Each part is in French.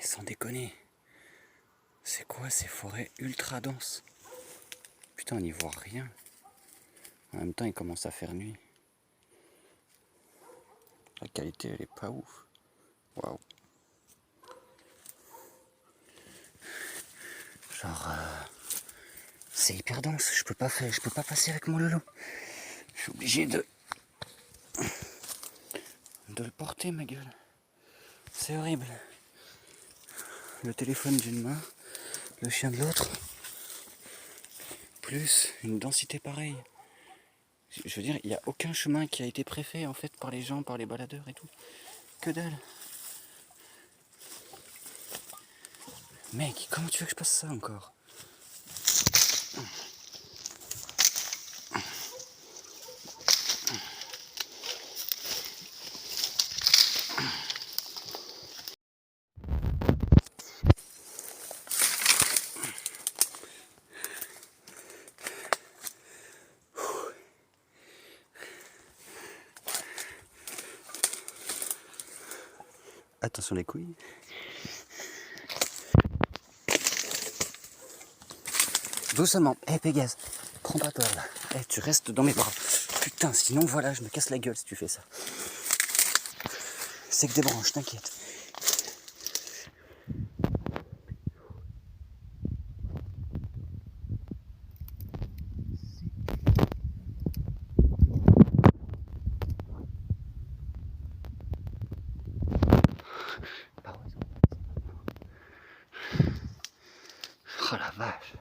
sans déconner. C'est quoi ces forêts ultra denses? Putain, on n'y voit rien. En même temps, il commence à faire nuit. La qualité, elle est pas ouf. Waouh. Genre, c'est hyper dense. Je peux pas passer avec mon Lolo. Je suis obligé de le porter, ma gueule. C'est horrible. Le téléphone d'une main, le chien de l'autre, plus une densité pareille. Je veux dire, il n'y a aucun chemin qui a été préfet en fait par les gens, par les baladeurs et tout. Que dalle. Mec, comment tu veux que je passe ça encore? Attention les couilles. Doucement. Pégase, prends pas peur là. Tu restes dans mes bras. Putain, sinon voilà, je me casse la gueule si tu fais ça. C'est que des branches, t'inquiète. Oh la vache.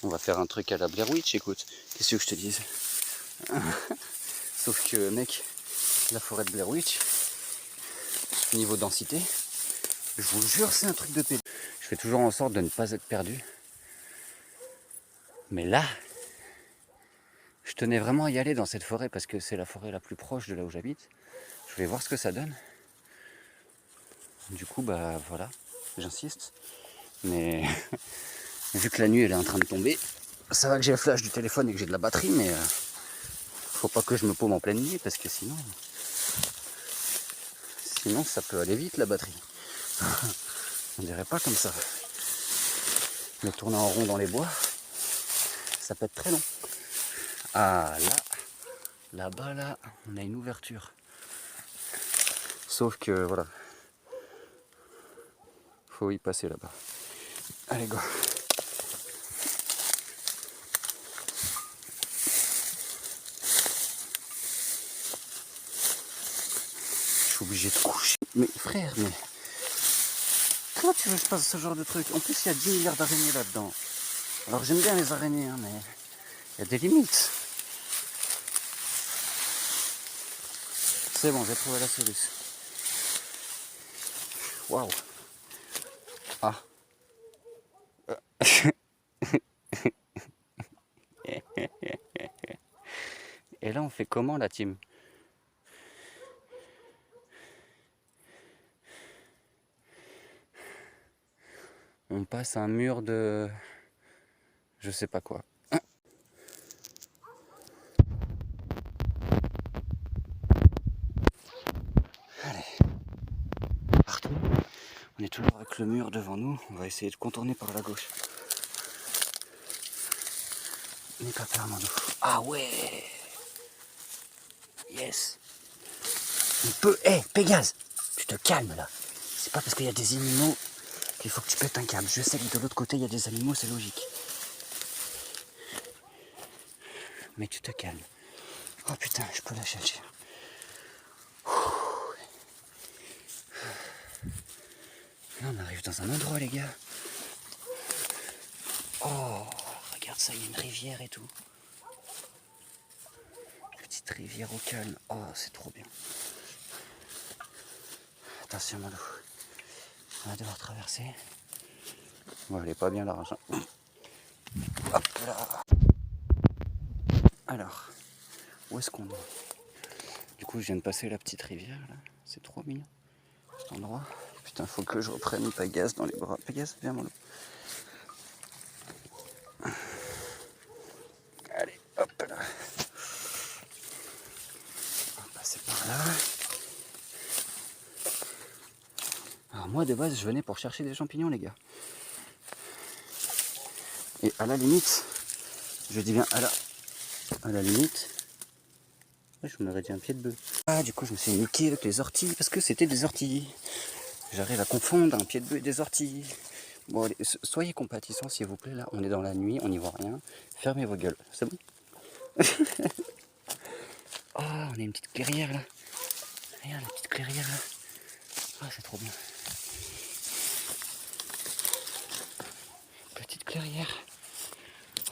On va faire un truc à la Blair Witch, écoute. Qu'est-ce que je te dise? Sauf que, mec, la forêt de Blair Witch, niveau densité, je vous jure, c'est un truc de pédé. Je fais toujours en sorte de ne pas être perdu. Mais là, je tenais vraiment à y aller dans cette forêt parce que c'est la forêt la plus proche de là où j'habite. Je vais voir ce que ça donne. Du coup, bah voilà, j'insiste. Mais vu que la nuit elle est en train de tomber, ça va que j'ai le flash du téléphone et que j'ai de la batterie, mais faut pas que je me paume en pleine nuit parce que sinon ça peut aller vite la batterie. On dirait pas comme ça. Mais tourner en rond dans les bois, ça peut être très long. Ah là-bas là, on a une ouverture. Sauf que voilà, faut y passer là-bas. Allez go. Je suis obligé de coucher. Mais frère, mais comment tu veux que je fasse ce genre de truc? En plus, il y a 10 milliards d'araignées là-dedans. Alors j'aime bien les araignées, hein, mais il y a des limites. C'est bon, j'ai trouvé la solution. Waouh. Ah. Et là, on fait comment la team? On passe un mur de... je sais pas quoi. Allez. Partout. On est toujours avec le mur devant nous. On va essayer de contourner par la gauche. N'aie pas peur, Mando. Ah ouais. Yes. On peut... Pégase, tu te calmes là. C'est pas parce qu'il y a des animaux qu'il faut que tu pètes un câble. Je sais que de l'autre côté, il y a des animaux, c'est logique. Mais tu te calmes. Oh putain, je peux lâcher le chien. Là, on arrive dans un endroit, les gars. Oh, regarde ça, il y a une rivière et tout. Petite rivière au calme. Oh, c'est trop bien. Attention, Mando. On va devoir traverser. Bon, elle est pas bien large. Hop là. Alors, où est-ce qu'on est? Du coup, je viens de passer la petite rivière, là. C'est trop mignon, cet endroit. Putain, faut que je reprenne Pégase dans les bras. Pégase, viens, mon loup. Allez, hop là. On va passer par là. Alors moi de base je venais pour chercher des champignons les gars. Et à la limite, je dis bien à la limite, je m'aurais dit un pied de bœuf. Ah du coup je me suis niqué avec les orties parce que c'était des orties. J'arrive à confondre un pied de bœuf et des orties. Bon allez, soyez compatissants s'il vous plaît là, on est dans la nuit, on n'y voit rien. Fermez vos gueules, c'est bon. Oh on a une petite clairière là. Regarde la petite clairière là. Ah c'est trop bien. Petite clairière.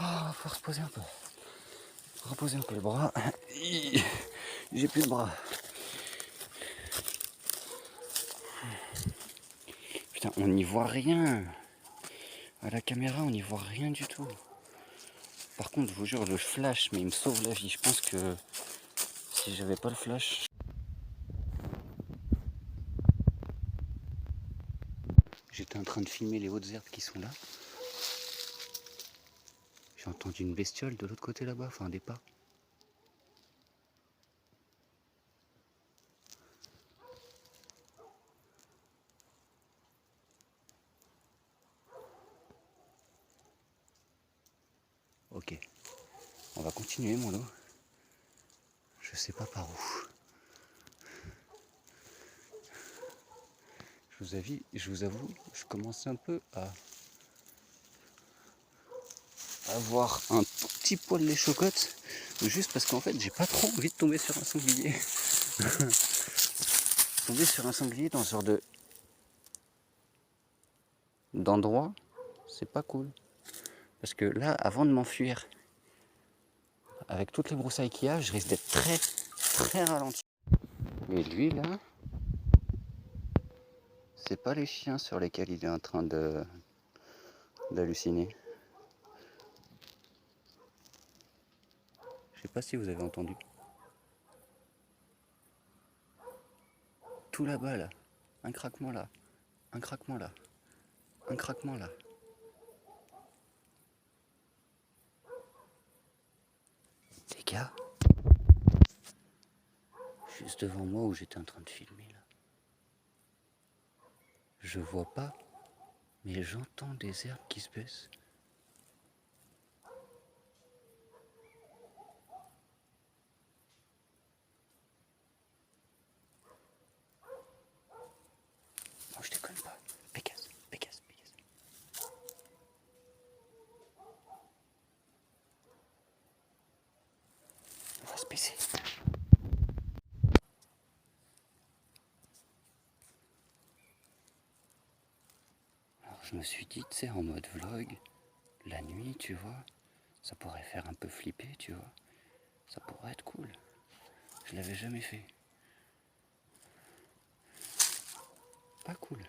Oh faut se reposer un peu. Reposer un peu les bras. J'ai plus de bras. Putain, on n'y voit rien. À la caméra, on n'y voit rien du tout. Par contre, je vous jure, le flash, mais il me sauve la vie. Je pense que si j'avais pas le flash... J'étais en train de filmer les hautes herbes qui sont là. J'ai entendu une bestiole de l'autre côté là-bas, enfin des pas. Ok, on va continuer mon lot. Je sais pas par où. Je vous avoue, je commence un peu à avoir un petit poil les chocottes, juste parce qu'en fait j'ai pas trop envie de tomber sur un sanglier. Tomber sur un sanglier dans ce genre d'endroit, c'est pas cool. Parce que là, avant de m'enfuir, avec toutes les broussailles qu'il y a, je risque d'être très ralenti. Et lui là, c'est pas les chiens sur lesquels il est en train d'halluciner. Je sais pas si vous avez entendu. Tout là-bas là, un craquement là, un craquement là, un craquement là. Les gars, juste devant moi où j'étais en train de filmer là. Je vois pas, mais j'entends des herbes qui se baissent. Non, je déconne pas. Pégase, Pégase, Pégase. On va se baisser. Alors je me suis dit, tu sais, en mode vlog, la nuit, tu vois, ça pourrait faire un peu flipper, tu vois. Ça pourrait être cool. Je l'avais jamais fait. Pas cool.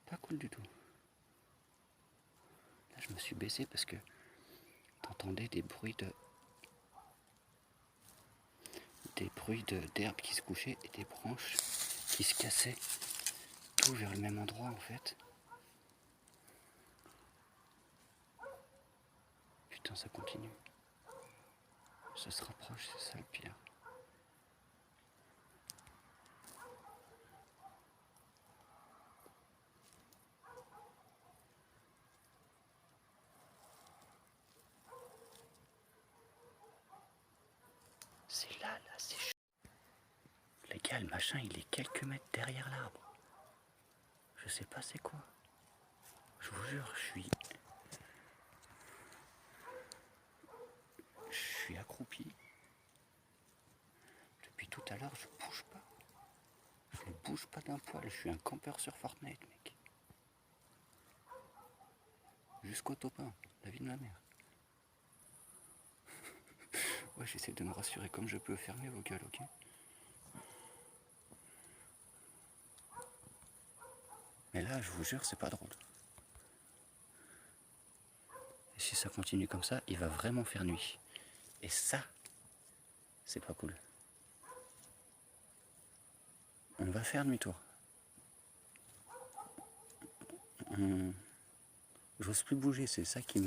Pas cool du tout. Là, je me suis baissé parce que t'entendais des bruits d'herbes qui se couchaient et des branches qui se cassaient. Tout vers le même endroit en fait. Putain, ça continue. Ça se rapproche, c'est ça le pire. C'est là, c'est chaud. Les gars, le machin, il est quelques mètres derrière l'arbre. Je sais pas c'est quoi. Je vous jure, je suis accroupi. Depuis tout à l'heure, je bouge pas. Je ne bouge pas d'un poil. Je suis un campeur sur Fortnite, mec. Jusqu'au top 1, la vie de ma mère. Ouais, j'essaie de me rassurer comme je peux. Fermez vos gueules, ok? Mais là, je vous jure, c'est pas drôle. Et si ça continue comme ça, il va vraiment faire nuit. Et ça, c'est pas cool. On va faire demi-tour. J'ose plus bouger, c'est ça qui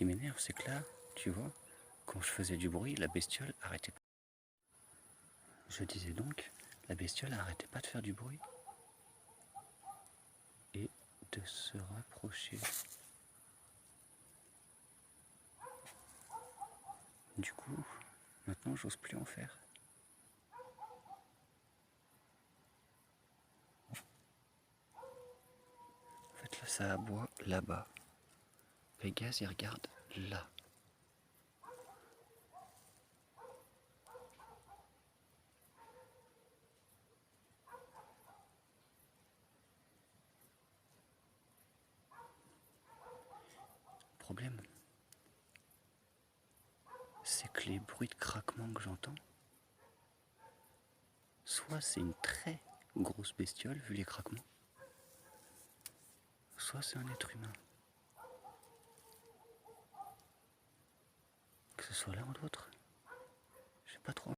m'énerve, c'est que là, tu vois, quand je faisais du bruit, la bestiole arrêtait pas. Je disais donc, la bestiole arrêtait pas de faire du bruit. de se rapprocher. Du coup, maintenant j'ose plus en faire. En fait là ça aboie là-bas. Pégase il regarde là. Le problème, c'est que les bruits de craquement que j'entends, soit c'est une très grosse bestiole vu les craquements, soit c'est un être humain. Que ce soit l'un ou l'autre, je sais pas trop. Ok,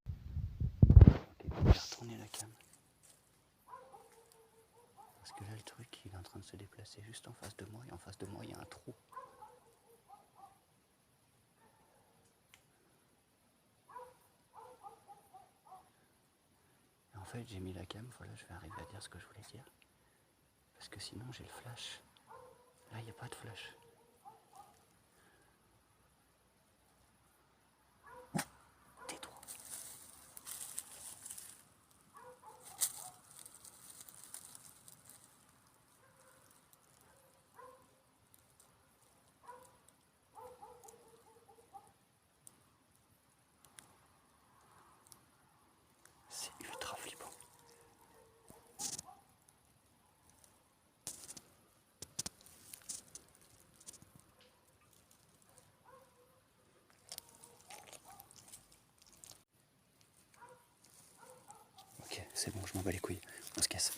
je vais retourner la cam. Parce que là le truc il est en train de se déplacer juste en face de moi et en face de moi il y a un trou. Et en fait j'ai mis la cam, voilà je vais arriver à dire ce que je voulais dire. Parce que sinon j'ai le flash. Là il n'y a pas de flash. Tais-toi. C'est ultra flippant. Ok, c'est bon, je m'en bats les couilles. On se casse.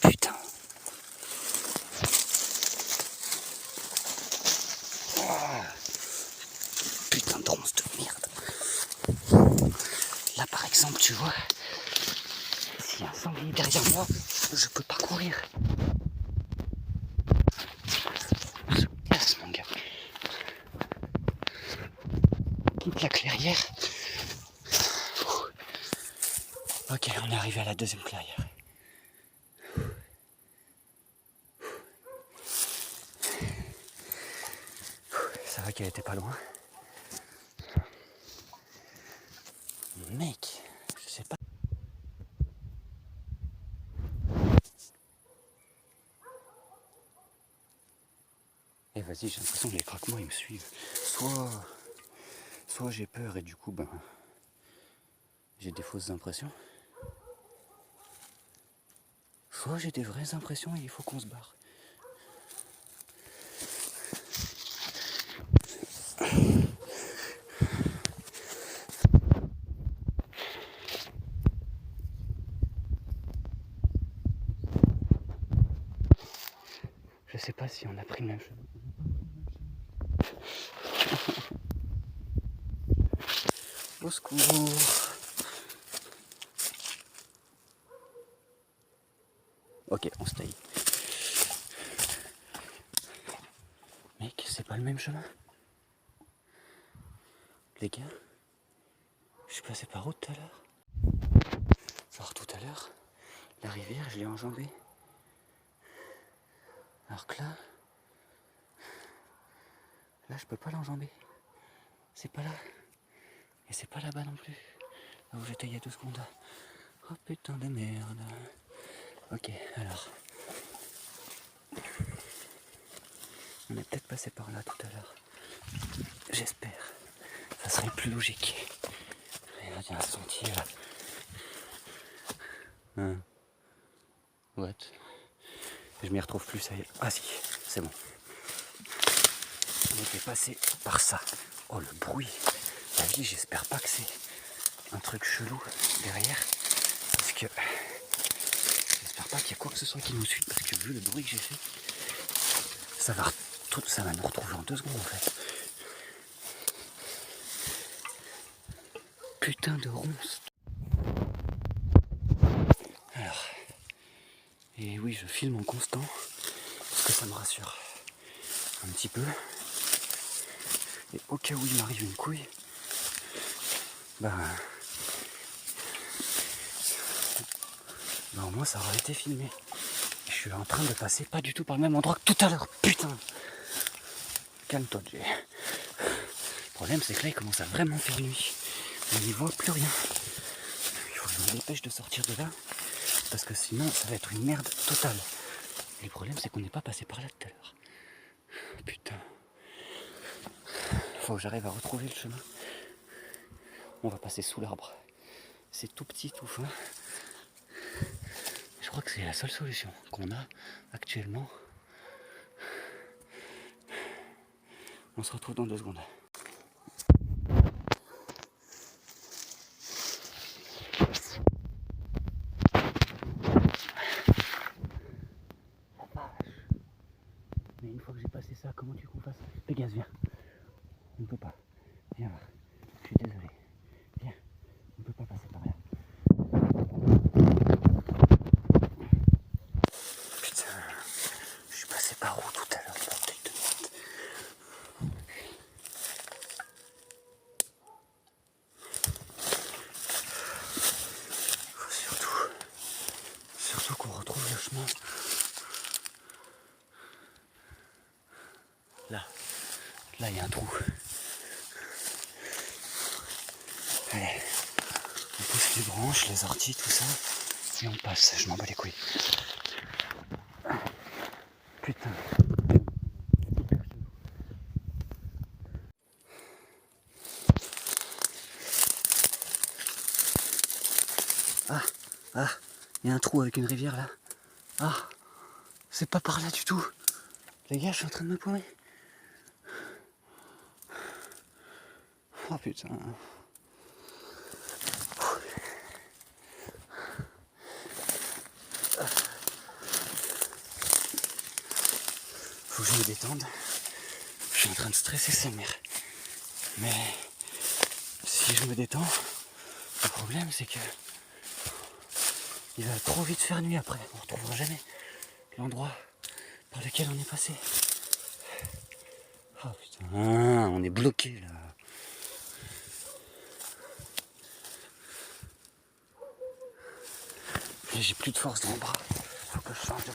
Putain. Oh. Putain de ronce de merde. Là par exemple, tu vois, s'il y a un sanglier derrière moi, je peux pas courir. On se casse mon gars. Quitte la clairière. Ok, on est arrivé à la deuxième clairière. Ça va qu'elle était pas loin. Mec, je sais pas. Et vas-y, j'ai l'impression que les craquements ils me suivent. Soit j'ai peur et du coup ben j'ai des fausses impressions. Soit j'ai des vraies impressions et il faut qu'on se barre. Je sais pas si on a pris le même chemin. Au secours. Ok, on se taille. Mec, c'est pas le même chemin. Les gars, je suis passé par où tout à l'heure? Alors tout à l'heure, la rivière, je l'ai enjambée. Alors que là, je peux pas l'enjamber. C'est pas là. Et c'est pas là-bas non plus. Là où j'étais il y a 2 secondes. Oh putain de merde. Ok, alors. On est peut-être passé par là tout à l'heure. J'espère. Ça serait plus logique. Regarde, il y a un sentier là. Hein. What? Je m'y retrouve plus, ça y est. Ah si, c'est bon. On était passé par ça. Oh le bruit. La vie, j'espère pas que c'est un truc chelou derrière. Parce que j'espère pas qu'il y a quoi que ce soit qui nous suit. Parce que vu le bruit que j'ai fait, ça va nous retrouver en 2 secondes en fait. Putain de ronce. Alors. Et oui, je filme en constant. Parce que ça me rassure. un petit peu. Et au cas où il m'arrive une couille, bah au moins ça aurait été filmé. Je suis en train de passer pas du tout par le même endroit que tout à l'heure. Putain. Calme-toi, Jay. Le problème c'est que là il commence à vraiment faire nuit. On n'y voit plus rien. Il faut que je me dépêche de sortir de là. Parce que sinon ça va être une merde totale. Et le problème c'est qu'on n'est pas passé par là tout à l'heure. Putain. Faut que j'arrive à retrouver le chemin. On va passer sous l'arbre. C'est tout petit, tout fin. Je crois que c'est la seule solution qu'on a actuellement. On se retrouve dans 2 secondes. Mais une fois que j'ai passé ça, comment tu qu'on fasse? Pégase, viens. On ne peut pas. Viens voir. Je suis désolé. Viens. On ne peut pas passer par là. Putain. Je suis passé par où tout à l'heure, bordel de merde. Faut surtout qu'on retrouve le chemin. Là, il y a un trou. Allez, on pousse les branches, les orties, tout ça, et on passe. Je m'en bats les couilles. Putain. Ah, il y a un trou avec une rivière là. Ah, c'est pas par là du tout. Les gars, je suis en train de me paumer. Oh putain. Faut que je me détende. Je suis en train de stresser sa mère. Mais si je me détends, le problème c'est que il va trop vite faire nuit après. On ne retrouvera jamais l'endroit par lequel on est passé. Oh putain, on est bloqué là. J'ai plus de force dans le bras. Faut que je change de